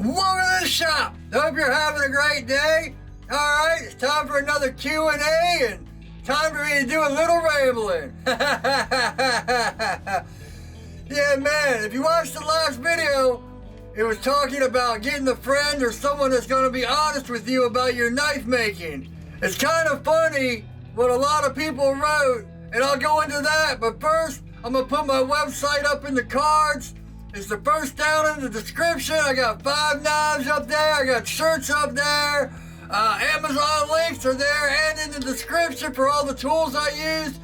Welcome to the shop. Hope you're having a great day. Alright, it's time for another Q&A and time for me to do a little rambling. Yeah, man, if you watched the last video, it was talking about getting a friend or someone that's going to be honest with you about your knife making. It's kind of funny what a lot of people wrote, and I'll go into that, but first, I'm going to put my website up in the cards. It's the first down in the description. I got 5 knives up there. I got shirts up there. Amazon links are there and in the description for all the tools I use.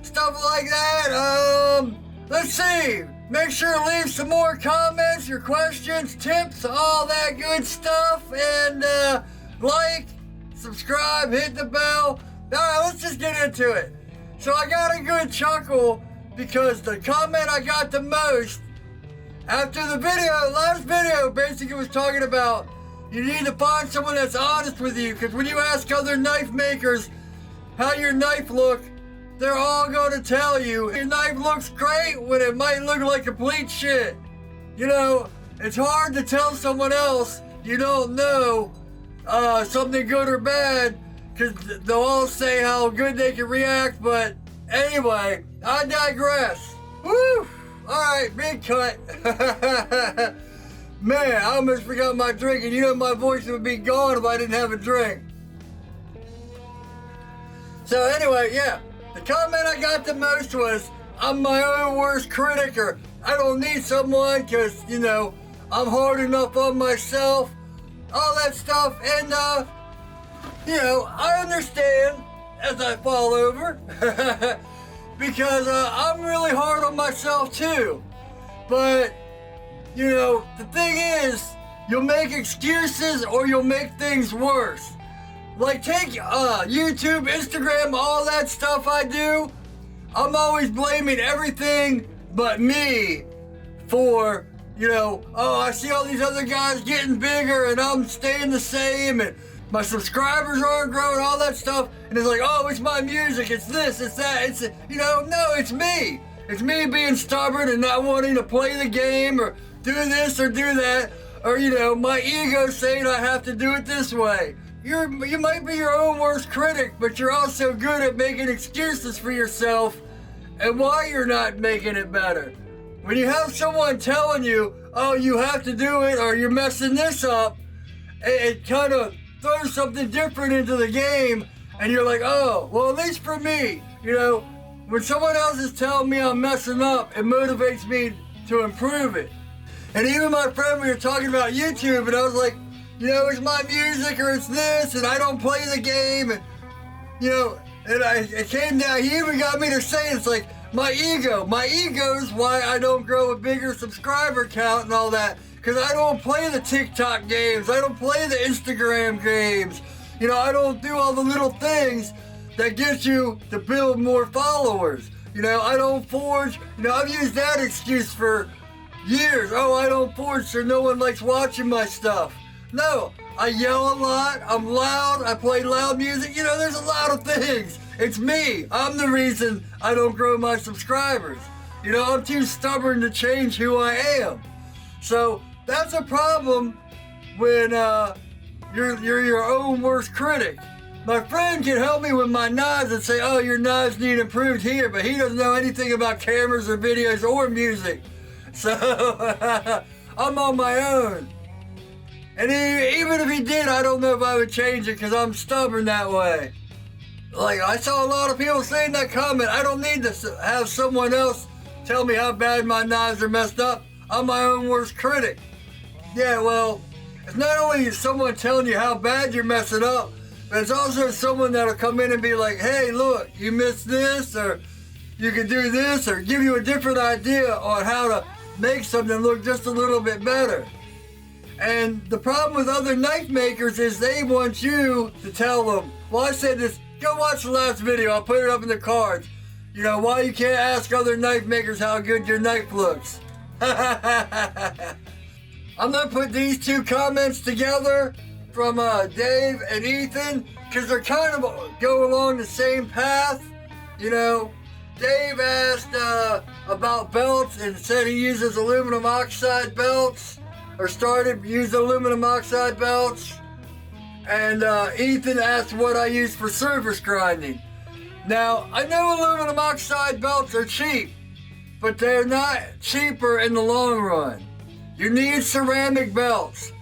Stuff like that. Let's see. Make sure to leave some more comments, your questions, tips, all that good stuff. And like, subscribe, hit the bell. Alright, let's just get into it. So I got a good chuckle because the comment I got the most after the last video basically was talking about you need to find someone that's honest with you, because when you ask other knife makers how your knife look, they're all going to tell you your knife looks great when it might look like complete shit. You know, it's hard to tell someone else you don't know something good or bad, because they'll all say how good they can react, but anyway, I digress. Woo! Alright, big cut. Man, I almost forgot my drink, and you know my voice would be gone if I didn't have a drink. So anyway, yeah, the comment I got the most was, I'm my own worst critic, or I don't need someone because, you know, I'm hard enough on myself, all that stuff, and, you know, I understand as I fall over. Because I'm really hard on myself too. But, you know, the thing is, you'll make excuses or you'll make things worse. Like take YouTube, Instagram, all that stuff I do, I'm always blaming everything but me for, you know, oh, I see all these other guys getting bigger and I'm staying the same, and my subscribers aren't growing, all that stuff, and it's like, oh, it's my music, it's this, it's that, it's, you know, no, it's me. It's me being stubborn and not wanting to play the game or do this or do that, or, you know, my ego saying I have to do it this way. You might be your own worst critic, but you're also good at making excuses for yourself and why you're not making it better. When you have someone telling you, oh, you have to do it or you're messing this up, it kind of throw something different into the game, and you're like, oh, well, at least for me, you know, when someone else is telling me I'm messing up, it motivates me to improve it. And even my friend, we were talking about YouTube, and I was like, you know, it's my music or it's this, and I don't play the game, and, you know, and it came down, he even got me to say, it's like, my ego's why I don't grow a bigger subscriber count and all that. Because I don't play the TikTok games, I don't play the Instagram games. You know, I don't do all the little things that get you to build more followers. You know, I don't forge. You know, I've used that excuse for years. Oh, I don't forge so no one likes watching my stuff. No, I yell a lot, I'm loud, I play loud music. You know, there's a lot of things. It's me. I'm the reason I don't grow my subscribers. You know, I'm too stubborn to change who I am. So that's a problem when you're your own worst critic. My friend can help me with my knives and say, oh, your knives need improved here, but he doesn't know anything about cameras or videos or music. So I'm on my own. And even if he did, I don't know if I would change it because I'm stubborn that way. Like, I saw a lot of people saying that comment, I don't need to have someone else tell me how bad my knives are messed up. I'm my own worst critic. Yeah, well, it's not only someone telling you how bad you're messing up, but it's also someone that'll come in and be like, hey, look, you missed this, or you can do this, or give you a different idea on how to make something look just a little bit better. And the problem with other knife makers is they want you to tell them, well, I said this, go watch the last video, I'll put it up in the cards. You know, why you can't ask other knife makers how good your knife looks. I'm gonna put these two comments together from Dave and Ethan, because they're kind of go along the same path. You know, Dave asked about belts and said he uses aluminum oxide belts, or started using aluminum oxide belts. And Ethan asked what I use for surface grinding. Now, I know aluminum oxide belts are cheap, but they're not cheaper in the long run. You need ceramic belts.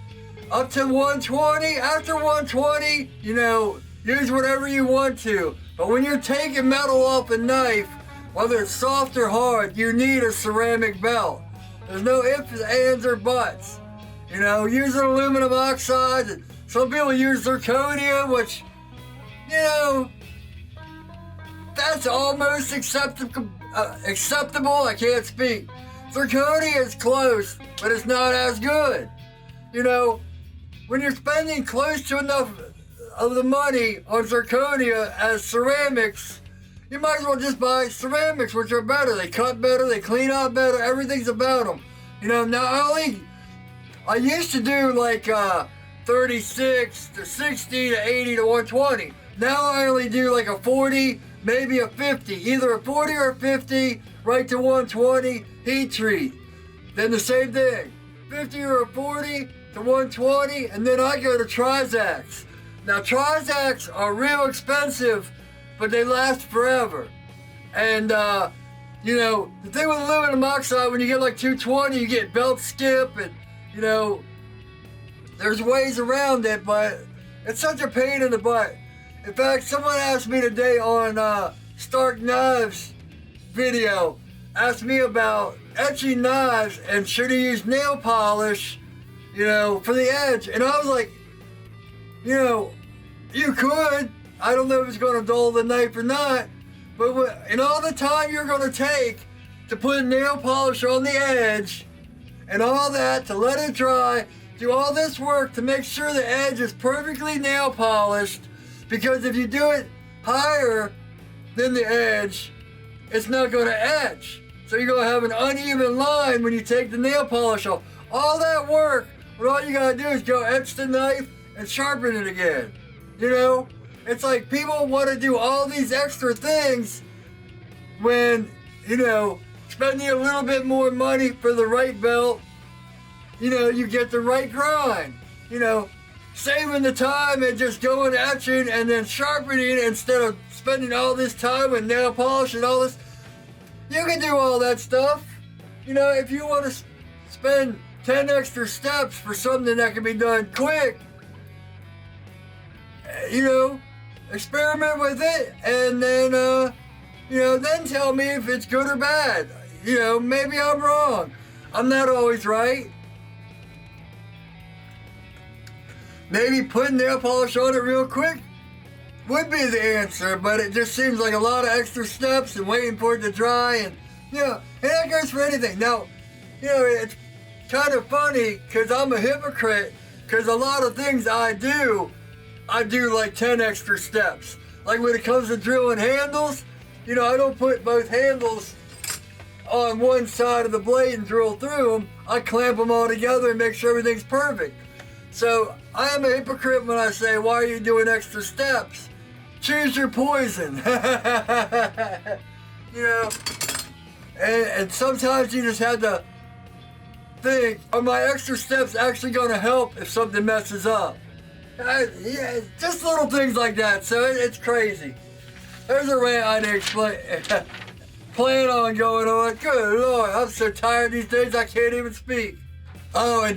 Up to 120, after 120, use whatever you want to. But when you're taking metal off a knife, whether it's soft or hard, you need a ceramic belt. There's no ifs, ands, or buts. Use an aluminum oxide. Some people use zirconia, which, that's almost acceptable. I can't speak. Zirconia is close, but it's not as good. When you're spending close to enough of the money on zirconia as ceramics, you might as well just buy ceramics, which are better. They cut better, they clean out better, everything's about them. Now I used to do like 36 to 60 to 80 to 120. Now I only do like a 40, maybe a 50. Either a 40 or a 50, right to 120, heat treat. Then the same thing, 50 or a 40 to 120, and then I go to Trizacs. Now Trizacs are real expensive, but they last forever. And the thing with aluminum oxide, when you get like 220, you get belt skip, and there's ways around it, but it's such a pain in the butt. In fact, someone asked me today on Stark Knives video, asked me about etching knives and should he use nail polish, for the edge. And I was like, you could. I don't know if it's going to dull the knife or not, but in all the time you're going to take to put nail polish on the edge and all that, to let it dry, do all this work to make sure the edge is perfectly nail polished, because if you do it higher than the edge, it's not going to etch. So you're going to have an uneven line when you take the nail polish off. All that work, when all you got to do is go etch the knife and sharpen it again. It's like people want to do all these extra things when, spending a little bit more money for the right belt, you get the right grind. Saving the time and just going etching and then sharpening instead of spending all this time with nail polish and all this. You can do all that stuff. If you want to spend 10 extra steps for something that can be done quick, experiment with it, and then, then tell me if it's good or bad. Maybe I'm wrong. I'm not always right. Maybe putting nail polish on it real quick would be the answer, but it just seems like a lot of extra steps and waiting for it to dry, and, and that goes for anything. Now, it's kind of funny, because I'm a hypocrite, because a lot of things I do like 10 extra steps. Like when it comes to drilling handles, I don't put both handles on one side of the blade and drill through them. I clamp them all together and make sure everything's perfect. So I am a hypocrite when I say, why are you doing extra steps? Choose your poison. And sometimes you just have to think, are my extra steps actually going to help if something messes up? Just little things like that, so it's crazy. There's a rant I didn't plan on going on. Good Lord, I'm so tired these days I can't even speak. Oh, and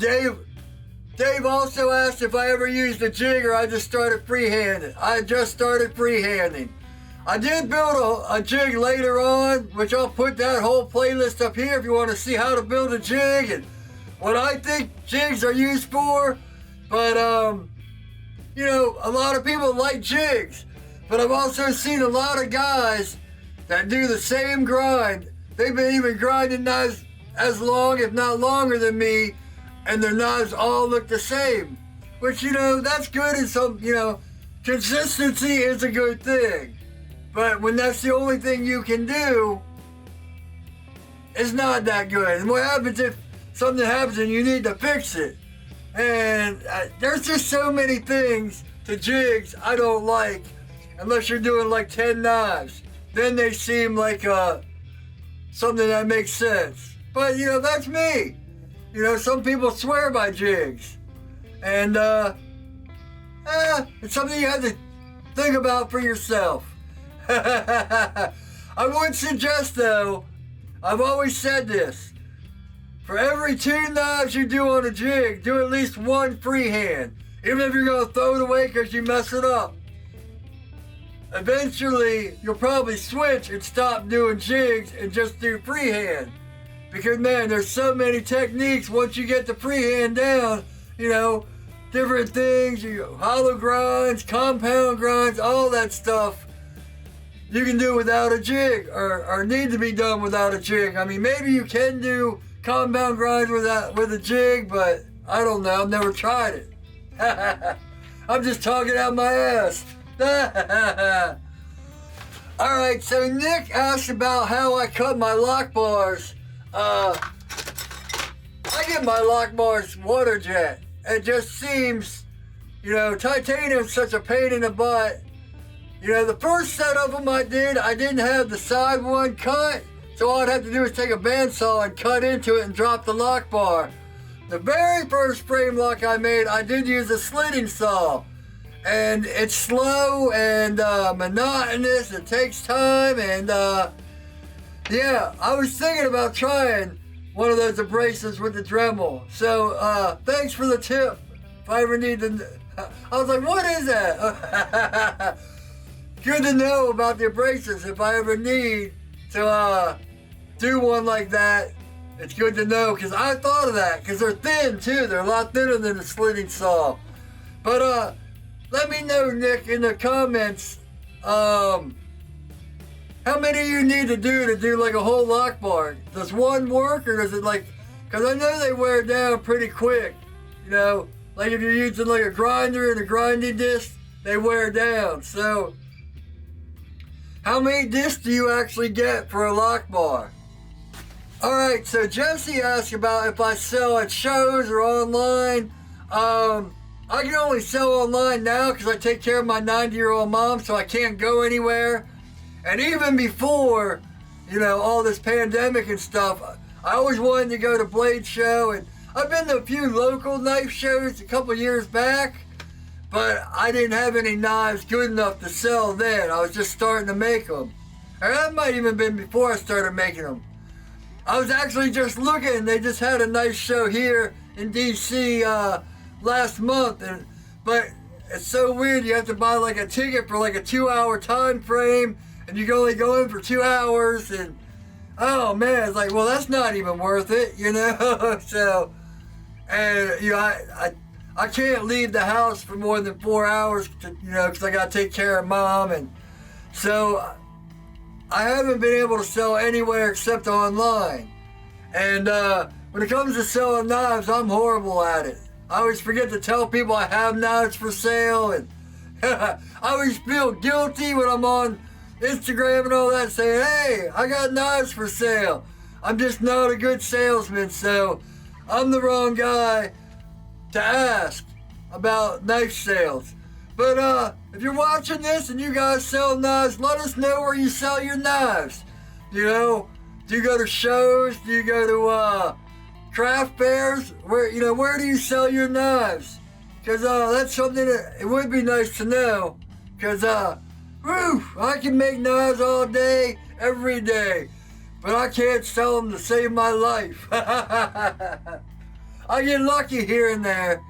Dave also asked if I ever used a jig or I just started freehanding. I just started freehanding. I did build a jig later on, which I'll put that whole playlist up here if you want to see how to build a jig and what I think jigs are used for. But, a lot of people like jigs, but I've also seen a lot of guys that do the same grind. They've been even grinding knives as long, if not longer than me, and their knives all look the same. Which, that's good in some, consistency is a good thing. But when that's the only thing you can do, it's not that good. And what happens if something happens and you need to fix it? And there's just so many things to jigs I don't like, unless you're doing like 10 knives. Then they seem like something that makes sense. But, that's me. You know, some people swear by jigs. And, it's something you have to think about for yourself. I would suggest, though, I've always said this, for every 2 knives you do on a jig, do at least 1 freehand, even if you're going to throw it away because you mess it up. Eventually, you'll probably switch and stop doing jigs and just do freehand. Because, man, there's so many techniques once you get the freehand down, you know, different things, hollow grinds, compound grinds, all that stuff you can do without a jig, or need to be done without a jig. I mean, maybe you can do compound grinds with a jig, but I don't know. I've never tried it. I'm just talking out my ass. Alright, so Nick asked about how I cut my lock bars. I get my lock bars water jet. It just seems, you know, titanium's such a pain in the butt. You know, the first set of them I didn't have the side one cut, so all I'd have to do is take a bandsaw and cut into it and drop the lock bar. The very first frame lock I made, I did use a slitting saw. And it's slow and monotonous, it takes time, and yeah, I was thinking about trying one of those abrasives with the Dremel. So, thanks for the tip. If I ever need to, I was like, what is that? Good to know about the abrasives. If I ever need to do one like that, it's good to know, because I thought of that, because they're thin too. They're a lot thinner than a slitting saw. But let me know, Nick, in the comments, how many you need to do like a whole lock bar. Does one work, or does it like, because I know they wear down pretty quick, you know, like if you're using like a grinder and a grinding disc, they wear down. So, how many discs do you actually get for a lock bar? Alright, so Jesse asked about if I sell at shows or online. I can only sell online now because I take care of my 90-year-old mom, so I can't go anywhere. And even before, you know, all this pandemic and stuff, I always wanted to go to Blade Show, and I've been to a few local knife shows a couple years back, but I didn't have any knives good enough to sell then. I was just starting to make them. Or that might even been before I started making them. I was actually just looking, they just had a nice show here in DC last month, but it's so weird. You have to buy like a ticket for like a 2-hour time frame, and you can only go in for 2 hours, and oh man, it's like, well, that's not even worth it, you know. So, and you know, I can't leave the house for more than 4 hours, you know, because I got to take care of mom, and so I haven't been able to sell anywhere except online. And when it comes to selling knives, I'm horrible at it. I always forget to tell people I have knives for sale, and I always feel guilty when I'm on Instagram and all that saying, hey, I got knives for sale. I'm just not a good salesman, so I'm the wrong guy to ask about knife sales. But if you're watching this and you guys sell knives, let us know where you sell your knives. You know, do you go to shows? Do you go to craft fairs? Where do you sell your knives? Because that's something that it would be nice to know. Because I can make knives all day, every day, but I can't sell them to save my life. I get lucky here and there.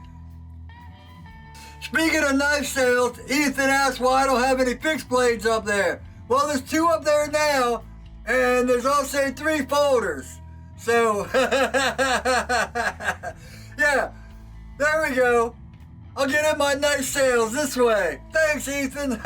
Speaking of knife sales, Ethan asked why I don't have any fixed blades up there. Well, there's 2 up there now, and there's also 3 folders. So, yeah, there we go. I'll get in my knife sales this way. Thanks, Ethan.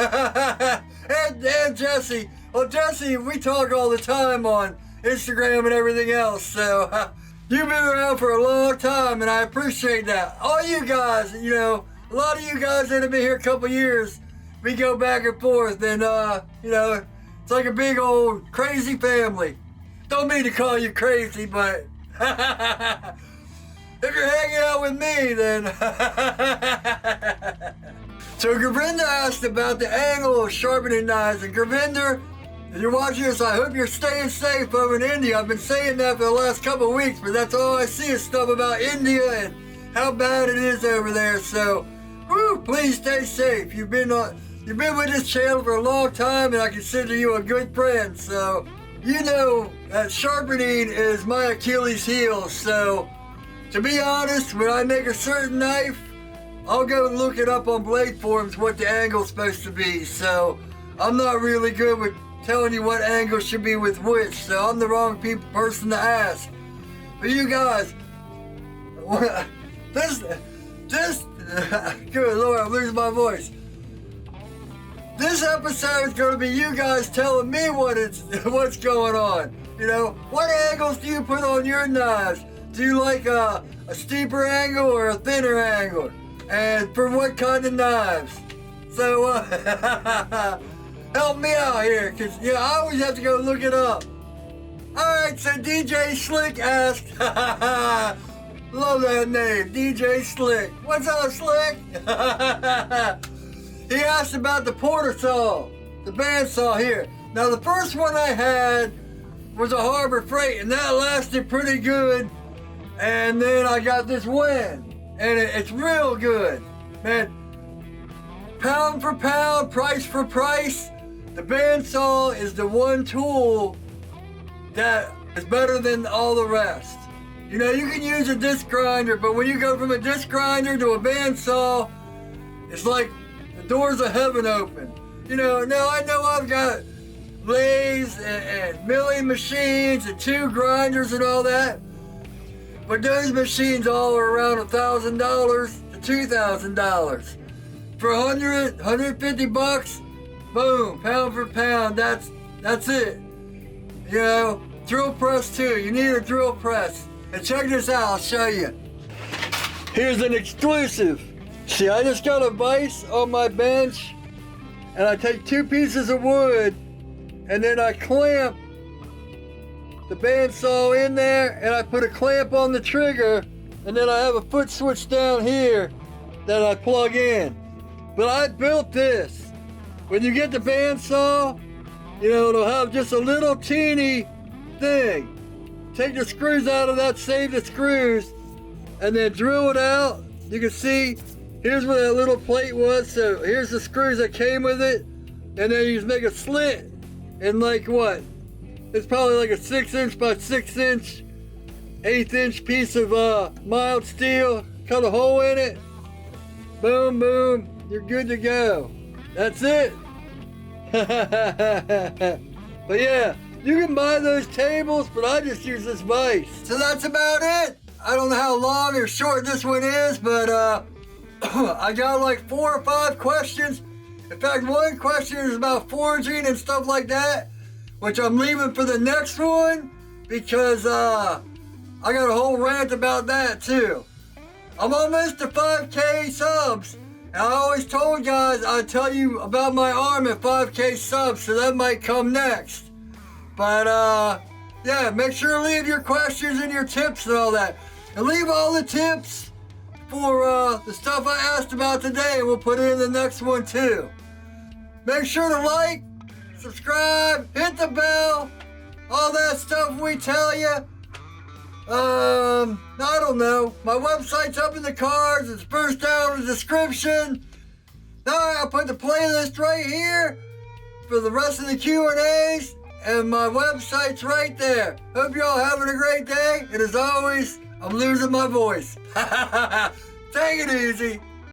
and Jesse. Well, Jesse, we talk all the time on Instagram and everything else, so you've been around for a long time, and I appreciate that. All you guys, you know, a lot of you guys that have been here a couple years, we go back and forth, and, you know, it's like a big old crazy family. Don't mean to call you crazy, but if you're hanging out with me, then... So Gravinda asked about the angle of sharpening knives, and Gravinda, If you're watching this, I hope you're staying safe over in India. I've been saying that for the last couple of weeks, but that's all I see is stuff about India and how bad it is over there. So, please stay safe. You've been with this channel for a long time, and I consider you a good friend. So, you know that sharpening is my Achilles heel. So, to be honest, when I make a certain knife, I'll go and look it up on blade forums what the angle's supposed to be. So, I'm not really good with telling you what angle should be with which. So, I'm the wrong person to ask. But you guys, this, good Lord, I'm losing my voice. This episode is going to be you guys telling me what's going on. You know, what angles do you put on your knives? Do you like a steeper angle or a thinner angle? And for what kind of knives? So, help me out here, because I always have to go look it up. Alright, so DJ Slick asked, love that name, DJ Slick. What's up, Slick? He asked about the porter saw, the bandsaw here. Now, the first one I had was a Harbor Freight, and that lasted pretty good. And then I got this Win, and it's real good. Man, pound for pound, price for price, the bandsaw is the one tool that is better than all the rest. You know, you can use a disc grinder, but when you go from a disc grinder to a bandsaw, it's like the doors of heaven open. You know, now I know I've got lathes and milling machines and 2 grinders and all that, but those machines all are around $1,000 to $2,000. For $150, boom, pound for pound, that's it. You know, drill press too. You need a drill press. And check this out, I'll show you. Here's an exclusive. See, I just got a vise on my bench, and I take 2 pieces of wood, and then I clamp the bandsaw in there, and I put a clamp on the trigger, and then I have a foot switch down here that I plug in. But I built this. When you get the bandsaw, you know, it'll have just a little teeny thing. Take the screws out of that, save the screws, and then drill it out. You can see, here's where that little plate was. So here's the screws that came with it. And then you just make a slit in like what? It's probably like a 6" by 6", 1/8" piece of mild steel. Cut a hole in it. Boom, boom. You're good to go. That's it. But yeah, you can buy those tables, but I just use this vise. So that's about it. I don't know how long or short this one is, but I got like 4 or 5 questions. In fact, one question is about forging and stuff like that, which I'm leaving for the next one because I got a whole rant about that too. I'm almost to 5K subs. And I always told guys I'd tell you about my arm at 5K subs, so that might come next. But yeah, make sure to leave your questions and your tips and all that. And leave all the tips for the stuff I asked about today, and we'll put it in the next one too. Make sure to like, subscribe, hit the bell, all that stuff we tell you. I don't know. My website's up in the cards. It's first down in the description. Alright, I'll put the playlist right here for the rest of the Q&As. And my website's right there. Hope you're all having a great day. And as always, I'm losing my voice. Take it easy.